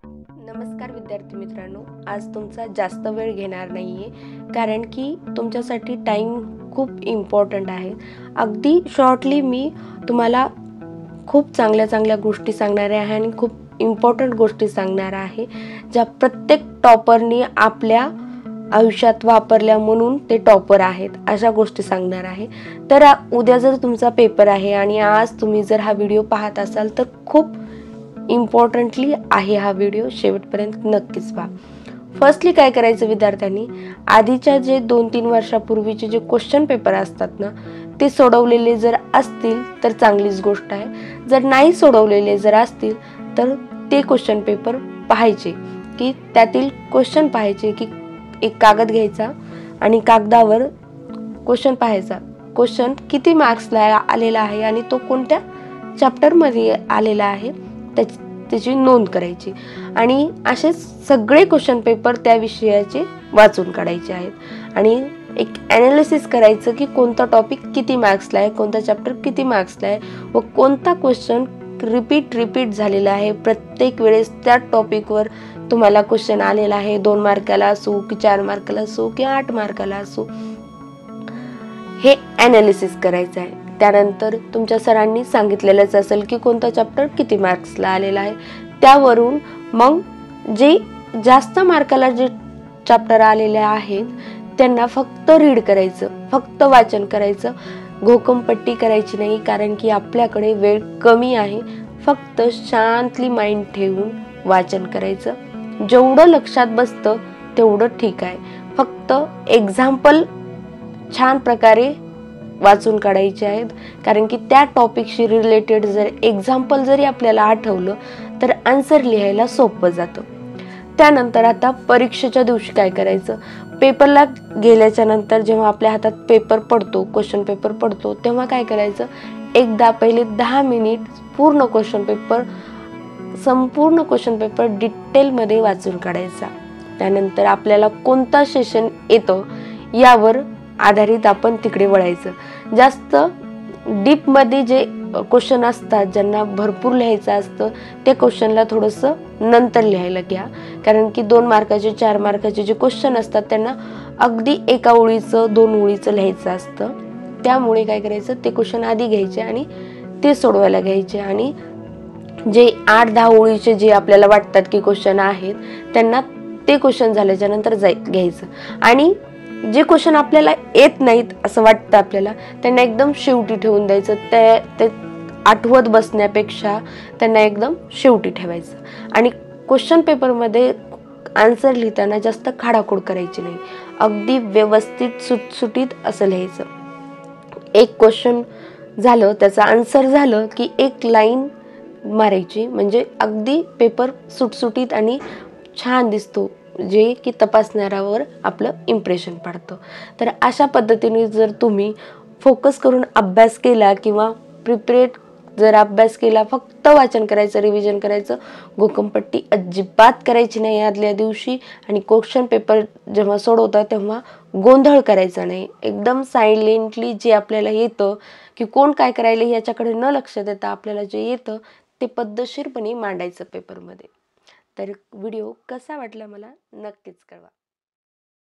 नमस्कार विद्यार्थी मित्रांनो, आज तुमचा जास्त वेळ घेणार नाहीये कारण की तुमच्यासाठी टाइम खूप इम्पॉर्टंट आहे. अगदी शॉर्टली मी तुम्हाला खूप चांगल्या गोष्टी सांगणार आहे आणि खूप इम्पॉर्टंट गोष्टी सांगणार आहे, ज्या प्रत्येक टॉपरनी आपल्या आयुष्यात वापरल्या म्हणून ते टॉपर आहेत, अशा गोष्टी सांगणार आहे. तर उद्या जर तुमचा पेपर आहे आणि आज तुम्ही जर हा व्हिडिओ पाहत असाल तर खूप इम्पॉर्टंटली आहे हा व्हिडिओ, शेवटपर्यंत नक्कीच पहा. फर्स्टली काय करायचं विद्यार्थ्यांनी, आधीच्या जे 2-3 वर्षापूर्वीचे जे क्वेश्चन पेपर असतात ना, ते सोडवलेले जर असतील तर चांगलीच गोष्ट आहे. जर नाही सोडवलेले जर असतील तर ते क्वेश्चन पेपर पाहायचे, की त्यातील क्वेश्चन पाहायचे, की एक कागद घ्यायचा आणि कागदावर क्वेश्चन पाहायचा. क्वेश्चन किती मार्क्सला आलेला आहे आणि तो कोणत्या चॅप्टरमध्ये आलेला आहे त्याची नोंद करायची आणि असे सगळे क्वेश्चन पेपर त्या विषयाचे वाचून काढायचे आहेत आणि एक ॲनालिसिस करायचं की कोणता टॉपिक किती मार्क्सला आहे, कोणता चॅप्टर किती मार्क्सला आहे व कोणता क्वेश्चन रिपीट झालेला आहे. प्रत्येक वेळेस त्या टॉपिकवर तुम्हाला क्वेश्चन आलेला आहे, 2 मार्काला असो की 4 मार्काला असो की 8 मार्काला असो, हे ॲनालिसिस करायचं आहे. त्यानंतर तुमच्या सरांनी सांगितलेलंच असेल की कोणता चॅप्टर किती मार्क्सला आलेला आहे. त्यावरून मग जे जास्त मार्काला जे चॅप्टर आलेले आहेत त्यांना फक्त रीड करायचं, फक्त वाचन करायचं, घोकमपट्टी करायची नाही, कारण की आपल्याकडे वेळ कमी आहे. फक्त शांतली माइंड ठेवून वाचन करायचं. जेवढं लक्षात बसतं तेवढं ठीक आहे. फक्त एक्झाम्पल छान प्रकारे वाचून काढायचे आहेत, कारण की त्या टॉपिकशी रिलेटेड जर एक्झाम्पल जरी आपल्याला आठवलं तर आन्सर लिहायला सोपं जातं. त्यानंतर आता परीक्षेच्या दिवशी काय करायचं, पेपरला गेल्याच्या नंतर जेव्हा आपल्या हातात पेपर पडतो, क्वेश्चन पेपर पडतो, तेव्हा काय करायचं, एकदा पहिले 10 मिनिट संपूर्ण क्वेश्चन पेपर डिटेलमध्ये वाचून काढायचा. त्यानंतर आपल्याला कोणता सेशन येतो यावर आधारित आपण तिकडे वळायचं. जास्त डीपमध्ये जे क्वेश्चन असतात, ज्यांना भरपूर लिहायचं असतं, त्या क्वेश्चनला थोडंसं नंतर लिहायला घ्या, कारण की 2 मार्काचे 4 मार्काचे जे क्वेश्चन असतात त्यांना अगदी एका ओळीचं 2 ओळीचं लिहायचं असतं. त्यामुळे काय करायचं, ते क्वेश्चन आधी घ्यायचे आणि ते सोडवायला घ्यायचे आणि जे 8-10 ओळीचे जे आपल्याला वाटतात की क्वेश्चन आहेत त्यांना ते क्वेश्चन झाल्याच्या नंतर घ्यायचं आणि जे क्वेश्चन आपल्याला येत नाहीत असं वाटतं आपल्याला, त्यांना एकदम शेवटी ठेवून द्यायचं. ते आठवत बसण्यापेक्षा त्यांना एकदम शेवटी ठेवायचं आणि क्वेश्चन पेपरमध्ये आन्सर लिहिताना जास्त खाडाखोड करायची नाही, अगदी व्यवस्थित सुटसुटीत असं लिहायचं. एक क्वेश्चन झालं, त्याचं आन्सर झालं की एक लाईन मारायची, म्हणजे अगदी पेपर सुटसुटीत आणि छान दिसतो, जे की तपासणाऱ्यावर आपलं इम्प्रेशन पडतं. तर अशा पद्धतीने जर तुम्ही फोकस करून अभ्यास केला किंवा प्रिपेरेट जर अभ्यास केला, फक्त वाचन करायचं, रिव्हिजन करायचं, घोकमपट्टी अजिबात करायची नाही आदल्या दिवशी आणि क्वेश्चन पेपर जेव्हा सोडवता तेव्हा गोंधळ करायचा नाही. एकदम सायलेंटली जे आपल्याला येतं की कोण काय करायला याच्याकडे न लक्ष देता आपल्याला जे येतं ते पद्धतशीरपणे मांडायचं पेपरमध्ये. तर व्हिडिओ कसा वाटला मला नक्कीच कळवा.